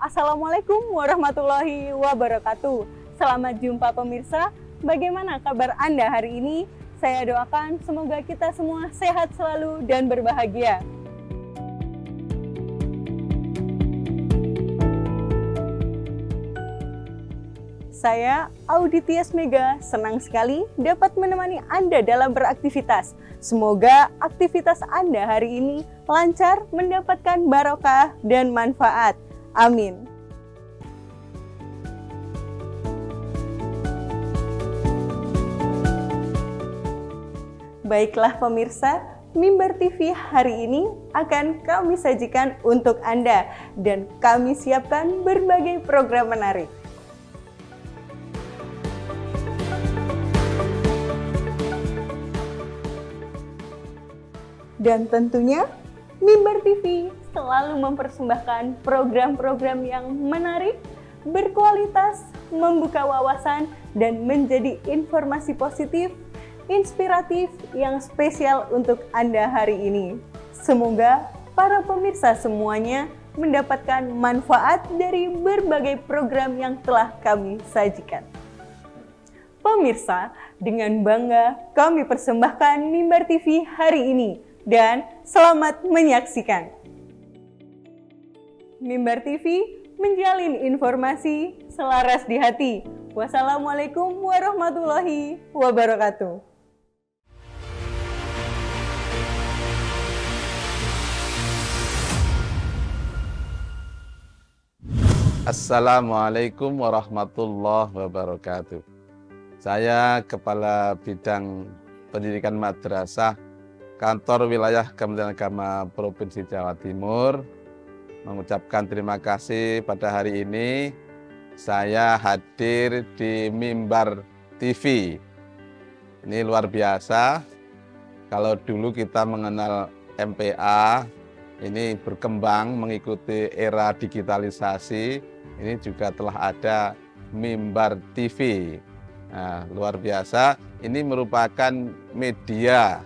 Assalamualaikum warahmatullahi wabarakatuh. Selamat jumpa pemirsa. Bagaimana kabar Anda hari ini? Saya doakan semoga kita semua sehat selalu dan berbahagia. Saya, Audi Tias Mega, senang sekali dapat menemani Anda dalam beraktivitas. Semoga aktivitas Anda hari ini lancar, mendapatkan barokah dan manfaat. Amin. Baiklah pemirsa, Mimbar TV hari ini akan kami sajikan untuk Anda dan kami siapkan berbagai program menarik. Dan tentunya Mimbar TV selalu mempersembahkan program-program yang menarik, berkualitas, membuka wawasan, dan menjadi informasi positif, inspiratif yang spesial untuk Anda hari ini. Semoga para pemirsa semuanya mendapatkan manfaat dari berbagai program yang telah kami sajikan. Pemirsa, dengan bangga kami persembahkan Mimbar TV hari ini. Dan selamat menyaksikan. Mimbar TV menjalin informasi selaras di hati. Wassalamualaikum warahmatullahi wabarakatuh. Assalamualaikum warahmatullahi wabarakatuh. Saya Kepala Bidang Pendidikan Madrasah Kantor Wilayah Kementerian Agama Provinsi Jawa Timur mengucapkan terima kasih pada hari ini saya hadir di Mimbar TV. Ini luar biasa. Kalau dulu kita mengenal MPA, ini berkembang mengikuti era digitalisasi, ini juga telah ada Mimbar TV. Nah, luar biasa. Ini merupakan media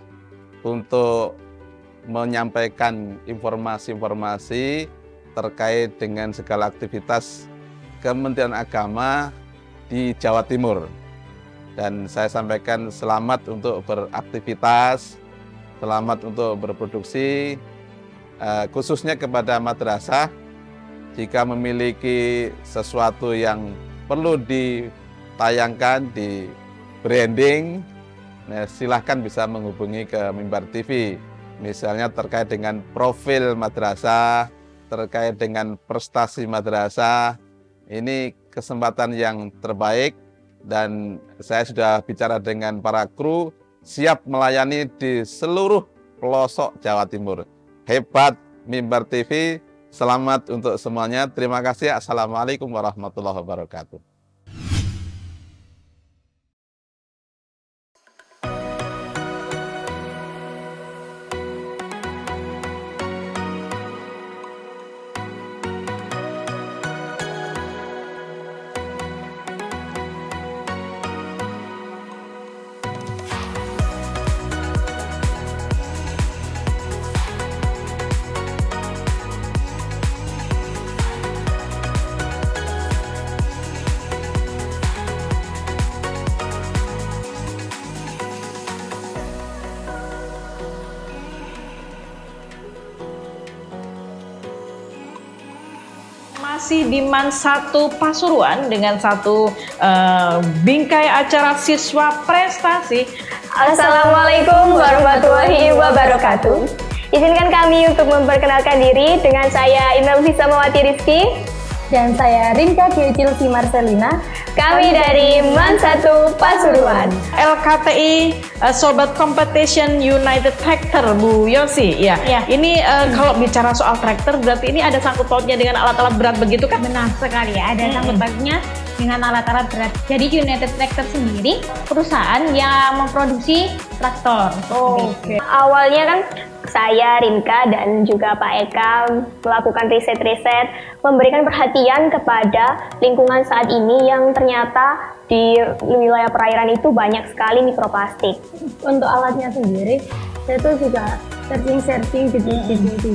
untuk menyampaikan informasi-informasi terkait dengan segala aktivitas Kementerian Agama di Jawa Timur. Dan saya sampaikan selamat untuk beraktivitas, selamat untuk berproduksi, khususnya kepada madrasah. Jika memiliki sesuatu yang perlu ditayangkan, di branding, nah, silahkan bisa menghubungi ke Mimbar TV. Misalnya terkait dengan profil madrasah, terkait dengan prestasi madrasah. Ini kesempatan yang terbaik dan saya sudah bicara dengan para kru, siap melayani di seluruh pelosok Jawa Timur. Hebat Mimbar TV, selamat untuk semuanya. Terima kasih. Assalamualaikum warahmatullahi wabarakatuh. Masih di MAN 1 Pasuruan dengan satu bingkai acara siswa prestasi. Assalamualaikum warahmatullahi wabarakatuh. Izinkan kami untuk memperkenalkan diri dengan saya Imel Fisamawati Rizky dan saya Rinka Chelsea Marcelina. Kami dari MAN 1 Pasuruan. LKTI Sobat Competition United Tractor, Bu Yosi. Ya. Ini kalau bicara soal tractor berarti ini ada sangkut pautnya dengan alat-alat berat begitu kan? Benar sekali, ada sangkut pautnya dengan alat-alat berat. Jadi United Tractor sendiri perusahaan yang memproduksi traktor. Oke. Awalnya kan saya, Rinka, dan juga Pak Eka melakukan riset-riset, memberikan perhatian kepada lingkungan saat ini yang ternyata di wilayah perairan itu banyak sekali mikroplastik. Untuk alatnya sendiri, saya tuh juga searching di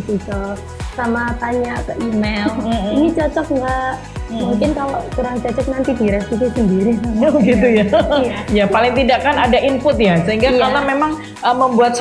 Google, sama tanya ke email. Ini cocok nggak. Mungkin kalau kurang cocok nanti direvisi sendiri. Oh gitu ya. Iya. Ya paling tidak kan ada input ya, sehingga Iya. karena memang membuat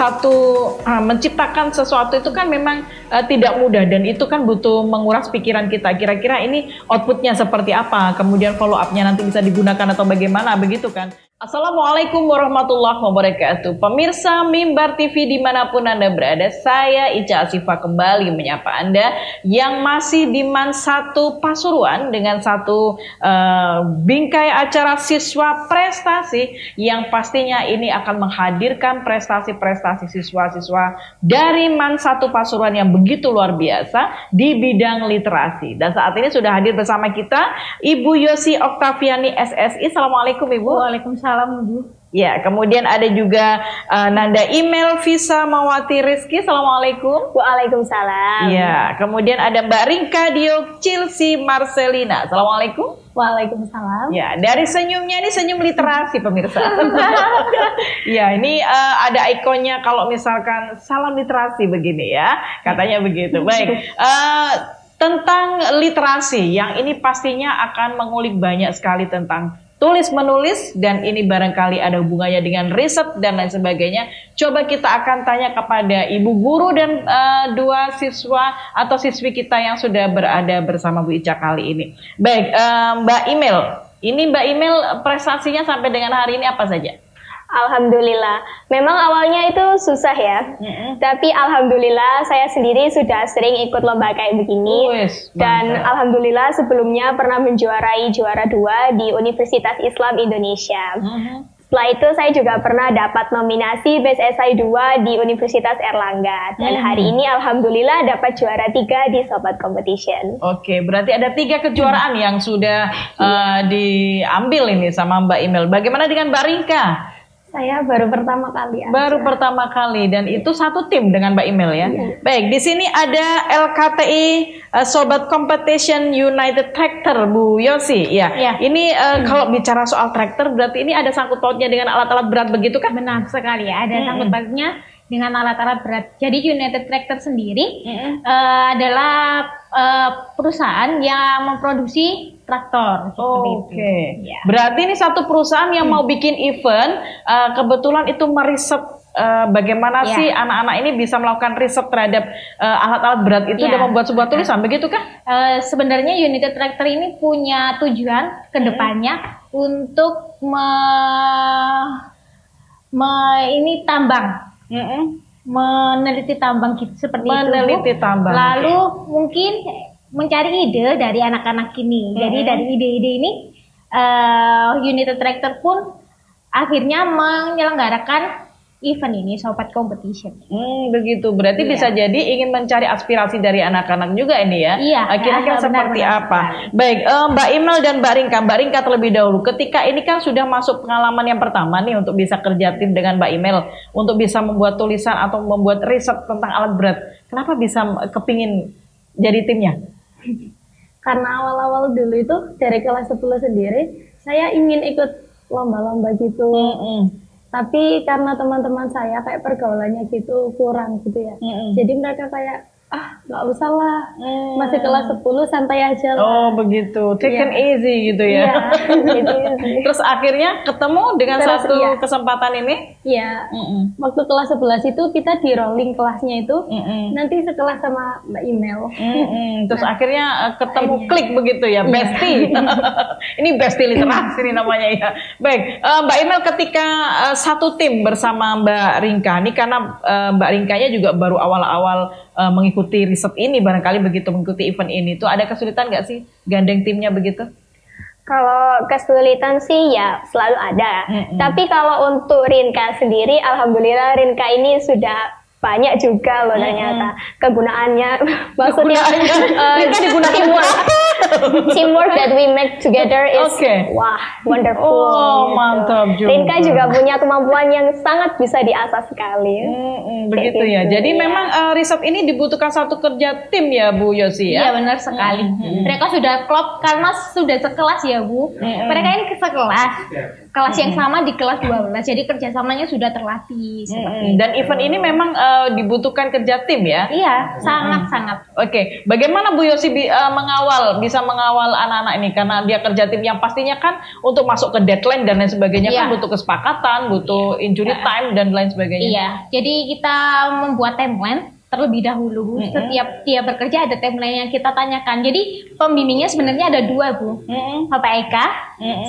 menciptakan sesuatu itu kan memang tidak mudah, dan itu kan butuh menguras pikiran kita. Kira-kira ini outputnya seperti apa, kemudian follow up-nya nanti bisa digunakan atau bagaimana, begitu kan. Assalamualaikum warahmatullahi wabarakatuh. Pemirsa Mimbar TV dimanapun Anda berada, saya Ica Asifah kembali menyapa Anda yang masih di MAN 1 Pasuruan dengan satu bingkai acara siswa prestasi yang pastinya ini akan menghadirkan prestasi-prestasi siswa-siswa dari MAN 1 Pasuruan yang begitu luar biasa di bidang literasi. Dan saat ini sudah hadir bersama kita Ibu Yosi Oktaviani SSI. Assalamualaikum Ibu. Waalaikumsalam Bu. Ya, kemudian ada juga Nanda Email Visa Mawati Rizky. Assalamualaikum. Waalaikumsalam. Ya, kemudian ada Mbak Rinka Dio Chilsi Marcelina. Assalamualaikum. Waalaikumsalam. Ya, dari senyumnya ini senyum literasi pemirsa. Ya, ini ada ikonnya kalau misalkan salam literasi begini ya, katanya begitu. Baik, tentang literasi yang ini pastinya akan mengulik banyak sekali tentang tulis menulis, dan ini barangkali ada hubungannya dengan riset dan lain sebagainya. Coba kita akan tanya kepada ibu guru dan dua siswa atau siswi kita yang sudah berada bersama Bu Ica kali ini. Baik, Mbak Email. Ini Mbak Email prestasinya sampai dengan hari ini apa saja? Alhamdulillah. Memang awalnya itu susah ya. Tapi alhamdulillah saya sendiri sudah sering ikut lomba kayak begini. Dan alhamdulillah sebelumnya pernah menjuarai juara 2 di Universitas Islam Indonesia. Setelah itu saya juga pernah dapat nominasi Best Essay 2 di Universitas Erlangga. Dan hari ini alhamdulillah dapat juara 3 di Sobat Competition. Oke, berarti ada 3 kejuaraan yang sudah diambil ini sama Mbak Email. Bagaimana dengan Mbak Rinka? Saya baru pertama kali aja. Baru pertama kali, dan itu satu tim dengan Mbak Email ya. Baik, di sini ada LKTI Sobat Competition United Tractor Bu Yosi ya. Ini kalau bicara soal tractor berarti ini ada sangkut pautnya dengan alat-alat berat begitu kan? Benar sekali ya, ada sangkut pautnya dengan alat-alat berat. Jadi United Tractor sendiri adalah perusahaan yang memproduksi traktor. Oke. Berarti ini satu perusahaan yang mau bikin event, kebetulan itu meriset bagaimana sih anak-anak ini bisa melakukan riset terhadap alat-alat berat itu dan membuat sebuah tulisan, begitu kan? Sebenarnya United Tractor ini punya tujuan ke depannya untuk ini tambang. Meneliti tambang gitu, seperti itu. Tambang. Lalu mungkin mencari ide dari anak-anak ini. Jadi dari ide-ide ini United Tractor pun akhirnya menyelenggarakan event ini, Sobat Competition. Begitu. Berarti bisa jadi ingin mencari aspirasi dari anak-anak juga ini ya. Kira-kira seperti apa? Baik, Mbak Email dan Mbak Rinka. Mbak Rinka terlebih dahulu. Ketika ini kan sudah masuk pengalaman yang pertama nih untuk bisa kerja tim dengan Mbak Email, untuk bisa membuat tulisan atau membuat riset tentang alat berat. Kenapa bisa kepingin jadi timnya? Karena awal-awal dulu itu dari kelas 10 sendiri saya ingin ikut lomba-lomba gitu. Tapi karena teman-teman saya kayak pergaulannya gitu kurang gitu ya. Jadi mereka kayak nggak usah lah, masih kelas 10 santai aja lah. Oh begitu, take it easy gitu ya. Terus akhirnya ketemu dengan satu kesempatan ini? Iya, waktu kelas 11 itu kita di rolling kelasnya itu, nanti sekelas sama Mbak Email. Terus akhirnya ketemu klik begitu ya, bestie. Ini bestie literasi ini namanya ya. Baik, Mbak Email ketika satu tim bersama Mbak Rinka, ini karena Mbak Rinkanya juga baru awal-awal mengikuti riset ini, barangkali begitu mengikuti event ini, tuh ada kesulitan nggak sih gandeng timnya begitu? Kalau kesulitan sih ya selalu ada. Tapi kalau untuk Rinka sendiri, alhamdulillah Rinka ini sudah banyak juga loh ternyata kegunaannya. Maksudnya Rinka digunakan buat teamwork that we make together is wah wonderful. Oh, mantap juga. Rinka juga punya kemampuan yang sangat bisa diasah sekali. Begitu ya. Jadi memang riset ini dibutuhkan satu kerja tim ya Bu Yosi ya. Iya benar sekali. Mereka sudah klop karena sudah sekelas ya Bu. Mereka ini sekelas. Kelas yang sama di kelas 12. Jadi kerjasamanya sudah terlatih. Dan event ini memang dibutuhkan kerja tim ya. Iya, sangat-sangat. Oke, bagaimana Bu Yosi bisa mengawal anak-anak ini karena dia kerja tim yang pastinya kan untuk masuk ke deadline dan lain sebagainya kan butuh kesepakatan, butuh injury time dan lain sebagainya. Iya, jadi kita membuat timeline terlebih dahulu. Setiap dia bekerja ada timeline yang kita tanyakan. Jadi pembimbingnya sebenarnya ada 2 Bu, Bapak Eka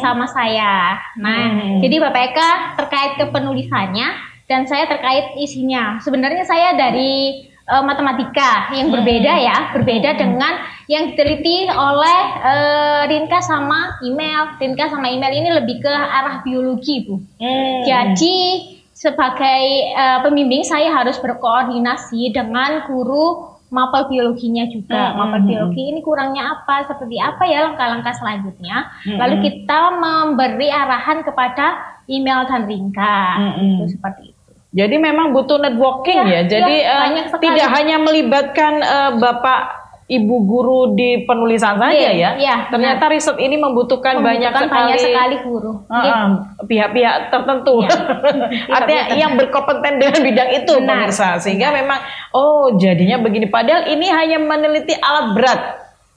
sama saya. Nah, jadi Bapak Eka terkait kepenulisannya dan saya terkait isinya. Sebenarnya saya dari matematika yang berbeda dengan yang diteliti oleh Rinka sama email. Rinka sama email ini lebih ke arah biologi Bu. Jadi sebagai pembimbing saya harus berkoordinasi dengan guru mapel biologinya juga. Mapel biologi ini kurangnya apa, seperti apa ya langkah-langkah selanjutnya. Lalu kita memberi arahan kepada email dan Rinka. Itu seperti itu. Jadi memang butuh networking ya. Jadi tidak hanya melibatkan Bapak Ibu guru di penulisan saja ya. Ternyata riset ini membutuhkan banyak sekali guru. Pihak-pihak tertentu. Artinya yang berkompeten dengan bidang itu pemirsa. Sehingga memang jadinya begini. Padahal ini hanya meneliti alat berat.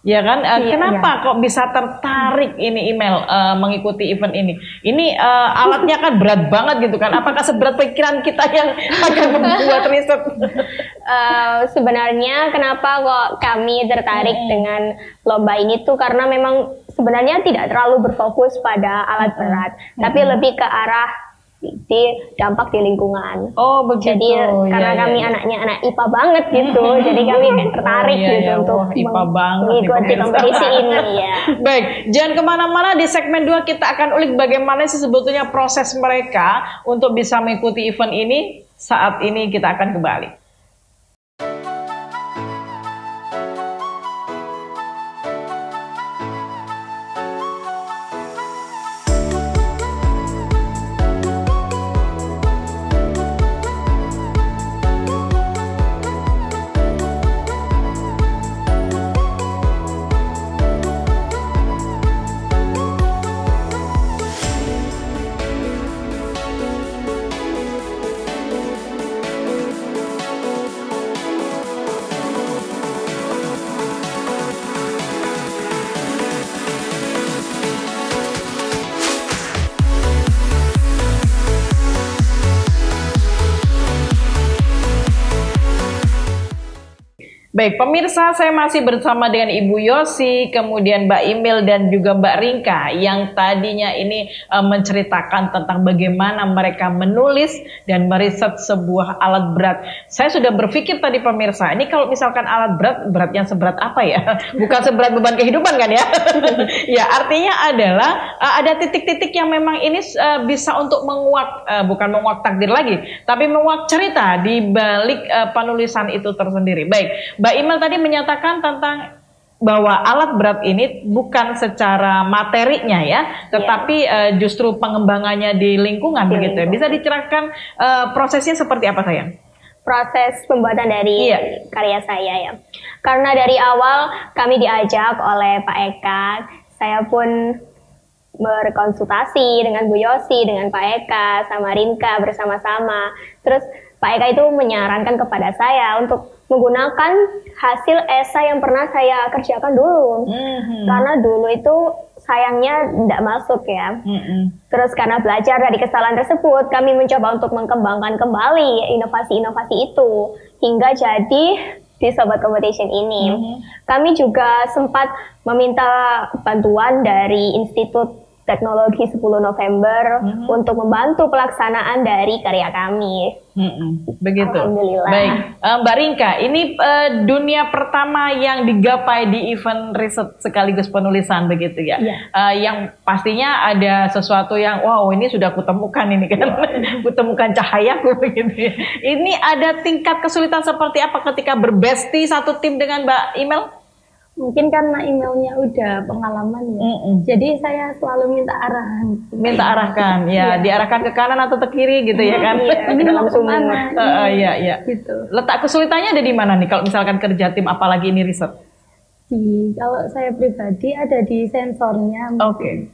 Ya kan? Kenapa kok bisa tertarik ini email mengikuti event ini? Ini alatnya kan berat banget gitu kan? Apakah seberat pikiran kita yang akan membuat riset? Sebenarnya kenapa kok kami tertarik dengan lomba ini tuh karena memang sebenarnya tidak terlalu berfokus pada alat berat, tapi lebih ke arah di dampak di lingkungan. Oh begitu. Jadi karena kami anaknya anak IPA banget gitu, jadi kami tertarik untuk mengikuti kompetisi ini ya. Baik, jangan kemana-mana, di segmen 2 kita akan ulik bagaimana sih sebetulnya proses mereka untuk bisa mengikuti event ini. Saat ini kita akan kembali. Baik, pemirsa, saya masih bersama dengan Ibu Yosi, kemudian Mbak Imil dan juga Mbak Rinka yang tadinya ini menceritakan tentang bagaimana mereka menulis dan meriset sebuah alat berat. Saya sudah berpikir tadi pemirsa, ini kalau misalkan alat beratnya seberat apa ya? Bukan seberat beban kehidupan kan ya? Ya, artinya adalah ada titik-titik yang memang ini bisa untuk menguak, bukan menguak takdir lagi, tapi menguak cerita di balik penulisan itu tersendiri. Baik, Mbak Imel tadi menyatakan tentang bahwa alat berat ini bukan secara materinya ya, tetapi justru pengembangannya di lingkungan begitu ya. Bisa dicerahkan prosesnya seperti apa sayang? Proses pembuatan dari karya saya ya. Karena dari awal kami diajak oleh Pak Eka, saya pun berkonsultasi dengan Bu Yosi, dengan Pak Eka, sama Rinka bersama-sama. Terus Pak Eka itu menyarankan kepada saya untuk menggunakan hasil esai yang pernah saya kerjakan dulu. Karena dulu itu sayangnya tidak masuk ya. Terus karena belajar dari kesalahan tersebut, kami mencoba untuk mengembangkan kembali inovasi-inovasi itu hingga jadi di Sobat Competition ini. Kami juga sempat meminta bantuan dari Institut Teknologi 10 November untuk membantu pelaksanaan dari karya kami. Begitu. Alhamdulillah. Baik, Mbak Rinka, ini dunia pertama yang digapai di event riset sekaligus penulisan begitu ya. Yang pastinya ada sesuatu yang wow ini sudah kutemukan ini kan, kutemukan cahayaku begitu ya. Ini ada tingkat kesulitan seperti apa ketika berbesti satu tim dengan Mbak Imel? Mungkin karena emailnya udah pengalaman ya. Jadi saya selalu minta arahan. Minta arahkan, ya, diarahkan ke kanan atau ke kiri gitu ya kan? Iya, ini mau kemana? Iya. Gitu. Letak kesulitannya ada di mana nih kalau misalkan kerja tim, apalagi ini riset? Kalau saya pribadi ada di sensornya. Oke.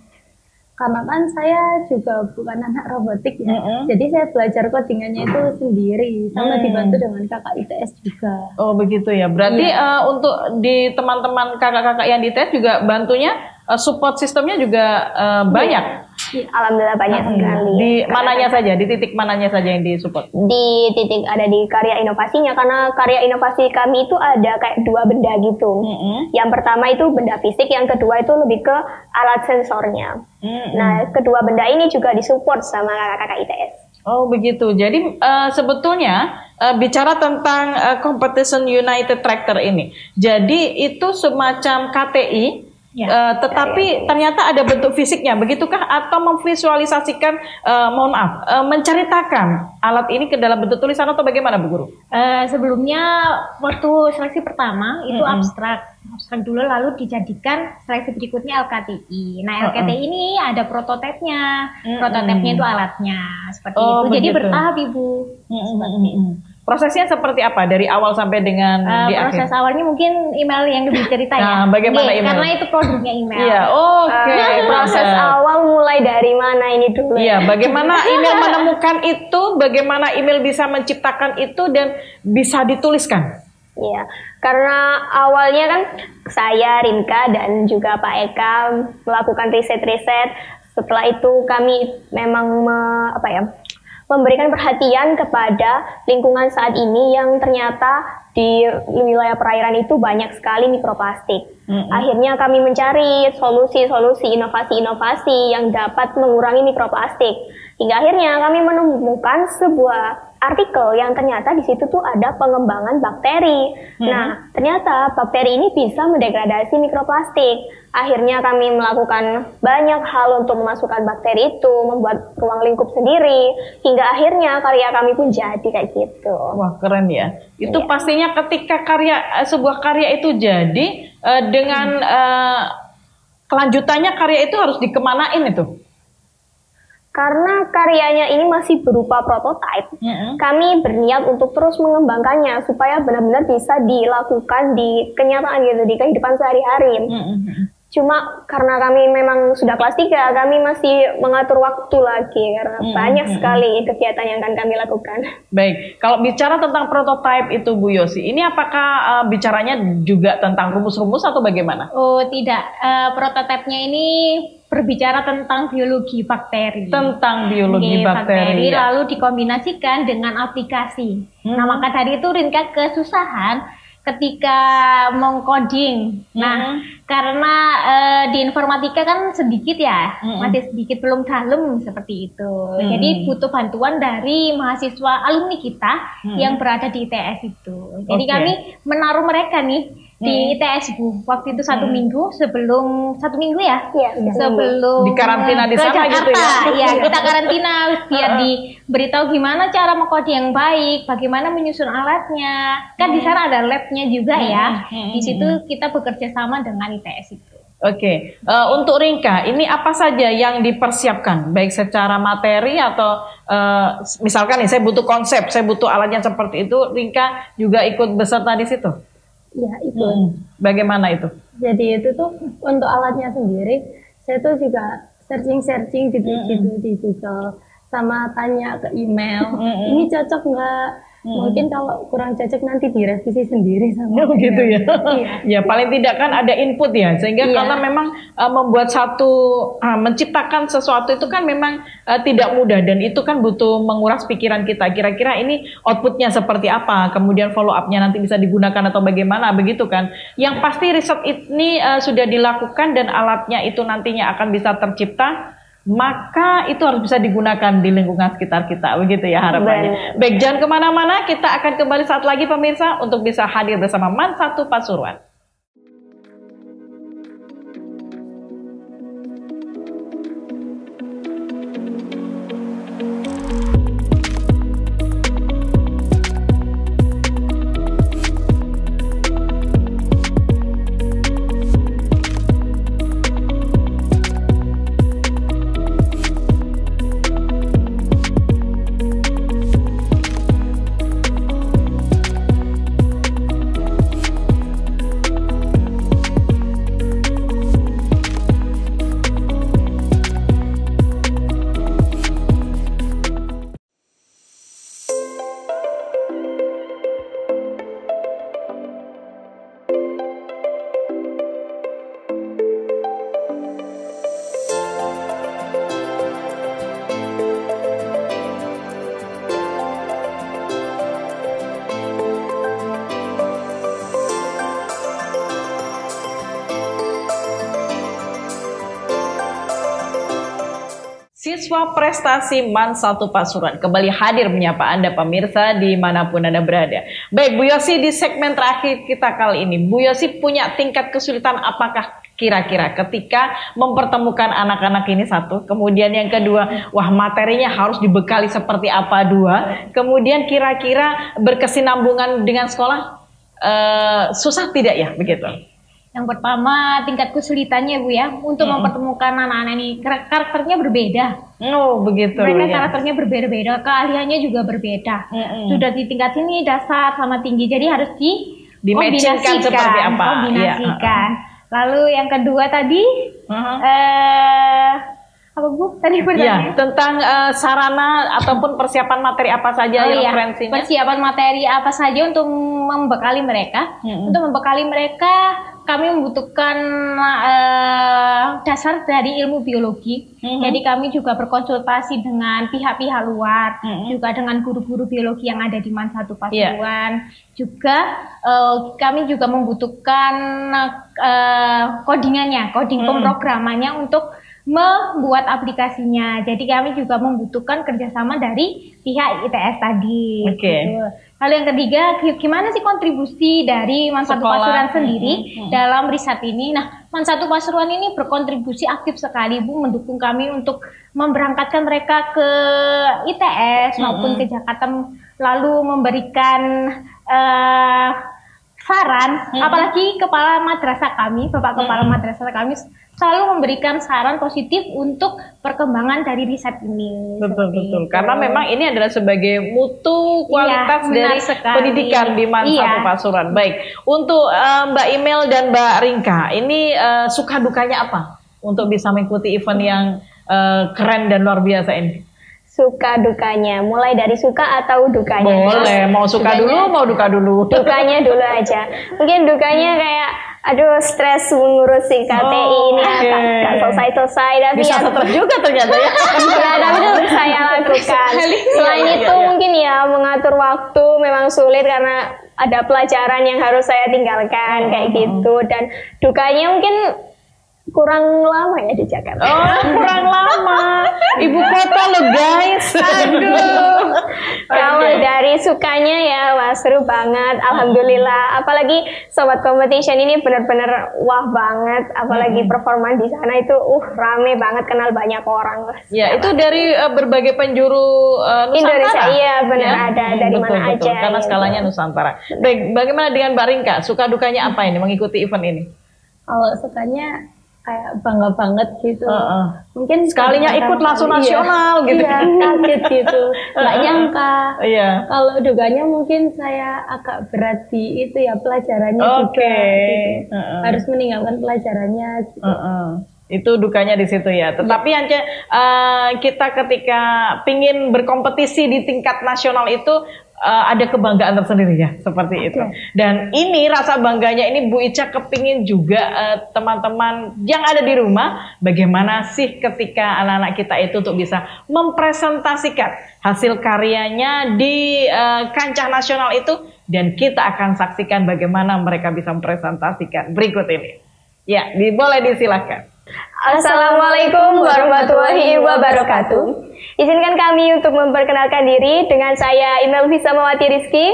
Karena kan saya juga bukan anak robotik ya. Jadi saya belajar codingannya itu sendiri sama dibantu dengan kakak ITS juga. Oh begitu ya. Berarti untuk di teman-teman kakak-kakak yang di ITS juga bantunya support sistemnya juga banyak. Alhamdulillah banyak sekali. Di mananya saja, di titik mananya saja yang disupport? Di titik ada di karya inovasinya, karena karya inovasi kami itu ada kayak dua benda gitu. Yang pertama itu benda fisik, yang kedua itu lebih ke alat sensornya. Nah, kedua benda ini juga disupport sama kakak-kakak ITS. Oh begitu. Jadi sebetulnya bicara tentang Competition United Tractor ini, jadi itu semacam KTI. Tetapi ternyata ada bentuk fisiknya, begitukah? Atau memvisualisasikan, menceritakan alat ini ke dalam bentuk tulisan atau bagaimana Bu Guru? Sebelumnya waktu seleksi pertama itu abstrak dulu, lalu dijadikan seleksi berikutnya LKTI. Nah LKTI ini ada prototipenya, prototipnya itu alatnya seperti itu. Jadi bertahap Ibu. Prosesnya seperti apa dari awal sampai dengan di akhir? Proses awalnya mungkin email yang lebih cerita ya. Bagaimana email? Karena itu produknya email. Iya, Proses awal mulai dari mana ini dulu? Iya, bagaimana email menemukan itu, bagaimana email bisa menciptakan itu dan bisa dituliskan? Iya, karena awalnya kan saya, Rinka, dan juga Pak Eka melakukan riset-riset. Setelah itu kami memang memberikan perhatian kepada lingkungan saat ini yang ternyata di wilayah perairan itu banyak sekali mikroplastik. Akhirnya kami mencari solusi-solusi, inovasi-inovasi yang dapat mengurangi mikroplastik. Hingga akhirnya kami menemukan sebuah artikel yang ternyata di situ tuh ada pengembangan bakteri. Nah, ternyata bakteri ini bisa mendegradasi mikroplastik. Akhirnya kami melakukan banyak hal untuk memasukkan bakteri itu, membuat ruang lingkup sendiri, hingga akhirnya karya kami pun jadi kayak gitu. Wah, keren ya. Itu pastinya ketika sebuah karya itu jadi dengan kelanjutannya karya itu harus dikemanain itu? Karena karyanya ini masih berupa prototipe, kami berniat untuk terus mengembangkannya supaya benar-benar bisa dilakukan di kenyataan gitu, di kehidupan sehari-hari. Cuma karena kami memang sudah kelas 3, kami masih mengatur waktu lagi karena banyak sekali kegiatan yang akan kami lakukan. Baik, kalau bicara tentang prototipe itu Bu Yosi, ini apakah bicaranya juga tentang rumus-rumus atau bagaimana? Oh tidak, prototipenya ini berbicara tentang biologi bakteri. Tentang biologi bakteri. Lalu dikombinasikan dengan aplikasi. Nah maka dari itu Rinka kesusahan ketika mengcoding. Nah, karena di informatika kan sedikit ya, masih sedikit belum dalam seperti itu. Jadi butuh bantuan dari mahasiswa alumni kita yang berada di ITS itu. Jadi kami menaruh mereka nih di ITS Bu. Waktu itu 1 minggu sebelum 1 minggu ya? Iya, sebelum di karantina di sana Jakarta, gitu ya? Iya, kita karantina biar diberitahu gimana cara mengcoding yang baik, bagaimana menyusun alatnya. Kan di sana ada labnya juga ya. Di situ kita bekerja sama dengan ITS itu. Oke, untuk Rinka, ini apa saja yang dipersiapkan, baik secara materi atau misalkan nih saya butuh konsep, saya butuh alatnya seperti itu, Rinka juga ikut beserta di situ? Iya, ikut. Bagaimana itu? Jadi itu tuh untuk alatnya sendiri, saya tuh juga searching gitu di Google, sama tanya ke email, ini cocok nggak? Mungkin kalau kurang cocok nanti direvisi sendiri sama gitu ya. Iya. Ya paling tidak kan ada input ya, sehingga karena memang membuat menciptakan sesuatu itu kan memang tidak mudah, dan itu kan butuh menguras pikiran kita. Kira-kira ini outputnya seperti apa, kemudian follow up-nya nanti bisa digunakan atau bagaimana, begitu kan. Yang pasti riset ini sudah dilakukan dan alatnya itu nantinya akan bisa tercipta, maka itu harus bisa digunakan di lingkungan sekitar kita, begitu ya harapannya. Baik, jangan kemana-mana, kita akan kembali saat lagi pemirsa untuk bisa hadir bersama Man 1 Pasuruan. Siswa prestasi MAN 1 Pasuruan kembali hadir menyapa Anda pemirsa dimanapun Anda berada. Baik Bu Yosi, di segmen terakhir kita kali ini, Bu Yosi punya tingkat kesulitan apakah kira-kira ketika mempertemukan anak-anak ini satu, kemudian yang kedua, wah materinya harus dibekali seperti apa dua, kemudian kira-kira berkesinambungan dengan sekolah, susah tidak ya begitu? Yang pertama tingkat kesulitannya Bu ya, untuk mempertemukan anak-anak ini karakternya berbeda. Oh begitu. Mereka ya. karakternya berbeda-beda, keahliannya juga berbeda. Sudah di tingkat ini dasar sama tinggi, jadi harus dimatchingkan seperti apa? Kombinasikan. Lalu yang kedua tadi, apa Bu? Tadi pertanyaannya? Ya, tentang sarana ataupun persiapan materi apa saja yang referensinya? Persiapan materi apa saja untuk membekali mereka? Untuk membekali mereka, kami membutuhkan dasar dari ilmu biologi. Jadi kami juga berkonsultasi dengan pihak-pihak luar, juga dengan guru-guru biologi yang ada di MAN 1 Pasuruan. Juga kami juga membutuhkan coding pemrogramannya untuk membuat aplikasinya. Jadi kami juga membutuhkan kerjasama dari pihak ITS tadi. Gitu. Lalu yang ketiga, gimana sih kontribusi dari MAN 1 Pasuruan sendiri dalam riset ini? Nah, MAN 1 Pasuruan ini berkontribusi aktif sekali Bu, mendukung kami untuk memberangkatkan mereka ke ITS maupun ke Jakarta, lalu memberikan saran, apalagi kepala madrasah kami, Bapak Kepala Madrasah kami selalu memberikan saran positif untuk perkembangan dari riset ini. Betul. Karena memang ini adalah sebagai mutu kualitas dari pendidikan di MAN 1 Pasuruan. Baik, untuk Mbak Imel dan Mbak Rinka, ini suka dukanya apa untuk bisa mengikuti event yang keren dan luar biasa ini? Suka dukanya, mulai dari suka atau dukanya? Boleh, mau suka dulu, mau duka dulu. Dukanya dulu aja. Mungkin dukanya kayak, aduh stres mengurusi KTI ini gak selesai-selesai. Tapi bisa stres juga ternyata ya. Ya, tapi itu saya lakukan. Selain itu mungkin ya mengatur waktu memang sulit karena ada pelajaran yang harus saya tinggalkan kayak gitu. Dan dukanya mungkin kurang lama ya di Jakarta. Oh, kurang lama. Ibu kota loh guys. Aduh. Kalau dari sukanya ya, wah seru banget. Alhamdulillah. Apalagi Sobat Competition ini benar-benar wah banget. Apalagi performa di sana itu rame banget, kenal banyak orang. Ya, itu dari berbagai penjuru Nusantara. Indonesia, iya benar ada dari mana aja. Karena skalanya Nusantara. Baik, bagaimana dengan Mbak Rinka? Suka dukanya apa ini mengikuti event ini? Kalau sukanya kayak bangga banget gitu. Mungkin sekalinya ikut langsung nasional gitu. Iya, kaget gitu. Nggak nyangka. Iya. Kalau duganya mungkin saya agak berat di itu ya pelajarannya juga. Gitu. Harus meninggalkan pelajarannya gitu. Itu dukanya di situ ya. Tetapi kita ketika pingin berkompetisi di tingkat nasional itu ada kebanggaan tersendiri ya, seperti itu. Dan ini rasa bangganya ini Bu Ica kepingin juga teman-teman yang ada di rumah, bagaimana sih ketika anak-anak kita itu untuk bisa mempresentasikan hasil karyanya di kancah nasional itu, dan kita akan saksikan bagaimana mereka bisa mempresentasikan berikut ini. Ya, boleh disilahkan. Assalamualaikum warahmatullahi wabarakatuh. Izinkan kami untuk memperkenalkan diri dengan saya Imel Visamawati Rizky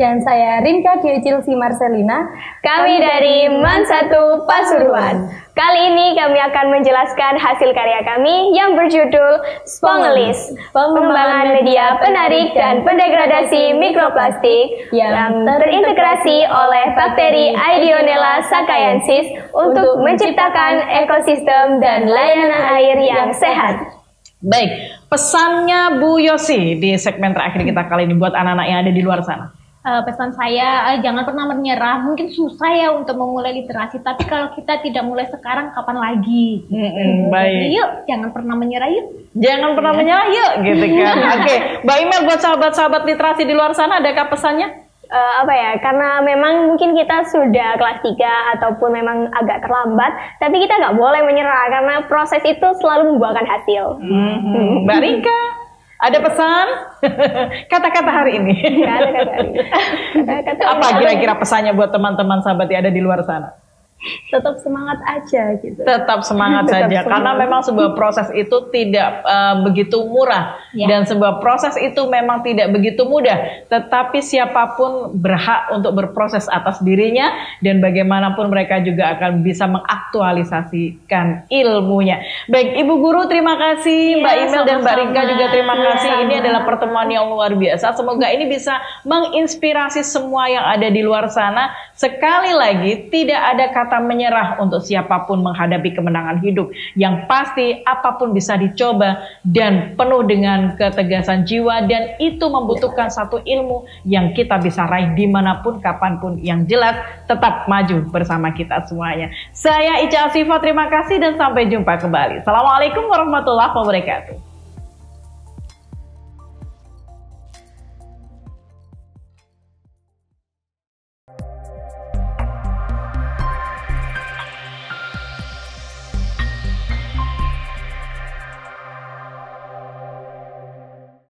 dan saya Rinka Diecilsi Marcelina. Kami dari MAN 1 Pasuruan. Kali ini kami akan menjelaskan hasil karya kami yang berjudul Spongelis, pengembangan media penarik dan pendegradasi mikroplastik yang terintegrasi oleh bakteri Aidionella sakaiensis untuk menciptakan ekosistem dan layanan air yang sehat. Baik, pesannya Bu Yosi di segmen terakhir kita kali ini buat anak-anak yang ada di luar sana. Pesan saya, jangan pernah menyerah. Mungkin susah ya untuk memulai literasi, tapi kalau kita tidak mulai sekarang, kapan lagi? Baik. Jadi yuk, jangan pernah menyerah yuk. Jangan pernah menyerah yuk, gitu kan. Oke, Mbak Imel, buat sahabat-sahabat literasi di luar sana, adakah pesannya? Karena memang mungkin kita sudah kelas 3 ataupun memang agak terlambat, tapi kita nggak boleh menyerah karena proses itu selalu membuahkan hasil. Mbak Rinka, ada pesan? Kata-kata hari ini. Kata-kata hari ini. Apa kira-kira pesannya buat teman-teman sahabat yang ada di luar sana? tetap semangat aja gitu. Tetap semangat saja, karena memang sebuah proses itu tidak begitu murah, dan sebuah proses itu memang tidak begitu mudah. Tetapi siapapun berhak untuk berproses atas dirinya, dan bagaimanapun mereka juga akan bisa mengaktualisasikan ilmunya. Baik, Ibu Guru terima kasih, Mbak Imel dan Mbak Rinka juga terima kasih. Ini adalah pertemuan yang luar biasa. Semoga ini bisa menginspirasi semua yang ada di luar sana. Sekali lagi, tidak ada kata menyerah untuk siapapun menghadapi kemenangan hidup. Yang pasti apapun bisa dicoba dan penuh dengan ketegasan jiwa, dan itu membutuhkan satu ilmu yang kita bisa raih dimanapun, kapanpun, yang jelas tetap maju bersama kita semuanya. Saya Ica Asifa, terima kasih dan sampai jumpa kembali. Assalamualaikum warahmatullahi wabarakatuh.